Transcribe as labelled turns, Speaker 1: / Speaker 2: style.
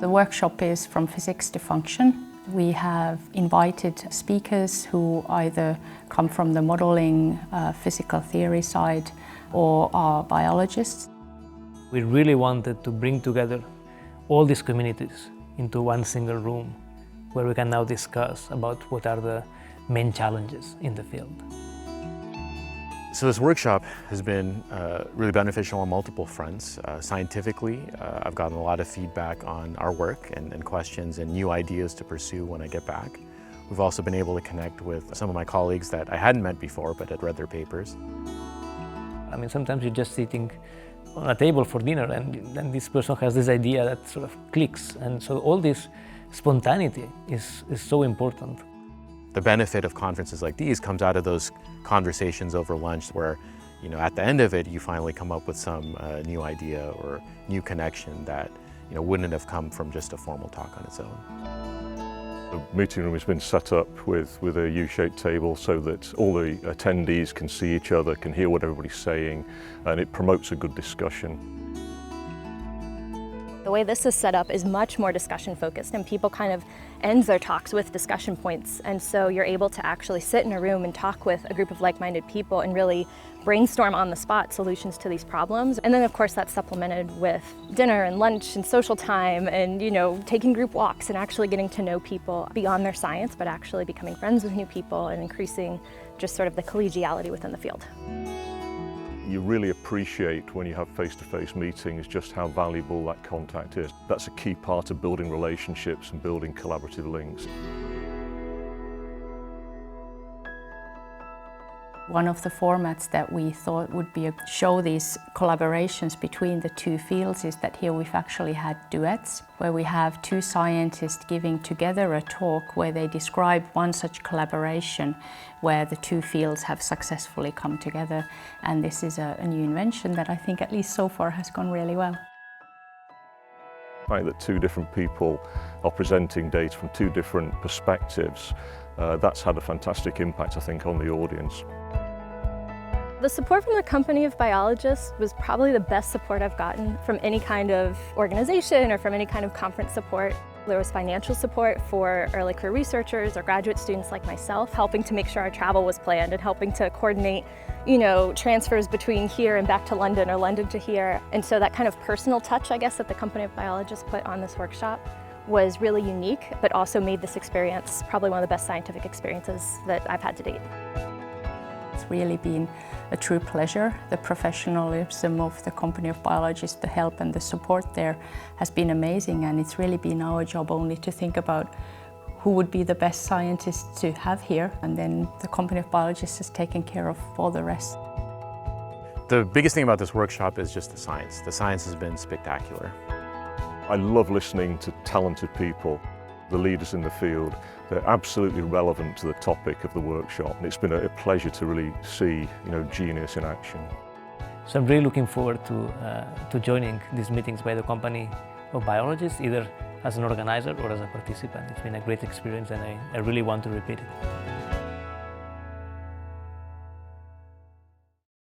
Speaker 1: The workshop is From Physics to Function. We have invited speakers who either come from the modeling, physical theory side or are biologists.
Speaker 2: We really wanted to bring together all these communities into one single room where we can now discuss about what are the main challenges in the field.
Speaker 3: So this workshop has been really beneficial on multiple fronts. Scientifically, I've gotten a lot of feedback on our work and questions and new ideas to pursue when I get back. We've also been able to connect with some of my colleagues that I hadn't met before but had read their papers.
Speaker 2: I mean, sometimes you're just sitting on a table for dinner and then this person has this idea that sort of clicks. And so all this spontaneity is so important.
Speaker 3: The benefit of conferences like these comes out of those conversations over lunch where, at the end of it, you finally come up with some new idea or new connection that, wouldn't have come from just a formal talk on its own.
Speaker 4: The meeting room has been set up with a U-shaped table so that all the attendees can see each other, can hear what everybody's saying, and it promotes a good discussion.
Speaker 5: The way this is set up is much more discussion focused, and people kind of end their talks with discussion points, and so you're able to actually sit in a room and talk with a group of like-minded people and really brainstorm on the spot solutions to these problems. And then of course that's supplemented with dinner and lunch and social time and taking group walks and actually getting to know people beyond their science, but actually becoming friends with new people and increasing just sort of the collegiality within the field.
Speaker 4: You really appreciate when you have face-to-face meetings just how valuable that contact is. That's a key part of building relationships and building collaborative links.
Speaker 1: One of the formats that we thought would show these collaborations between the two fields is that here we've actually had duets, where we have two scientists giving together a talk where they describe one such collaboration where the two fields have successfully come together. And this is a new invention that I think at least so far has gone really well.
Speaker 4: The fact that two different people are presenting data from two different perspectives, that's had a fantastic impact, I think, on the audience.
Speaker 5: The support from the company of biologists was probably the best support I've gotten from any kind of organization or from any kind of conference support. There was financial support for early career researchers or graduate students like myself, helping to make sure our travel was planned and helping to coordinate, transfers between here and back to London or London to here. And so that kind of personal touch, I guess, that the company of biologists put on this workshop was really unique, but also made this experience probably one of the best scientific experiences that I've had to date.
Speaker 1: It's really been a true pleasure. The professionalism of the company of biologists, the help and the support there has been amazing, and it's really been our job only to think about who would be the best scientists to have here, and then the company of biologists has taken care of all the rest.
Speaker 3: The biggest thing about this workshop is just the science. The science has been spectacular.
Speaker 4: I love listening to talented people, the leaders in the field. They're absolutely relevant to the topic of the workshop, and it's been a pleasure to really see, genius in action.
Speaker 2: So I'm really looking forward to joining these meetings by the company of biologists, either as an organizer or as a participant. It's been a great experience and I really want to repeat it.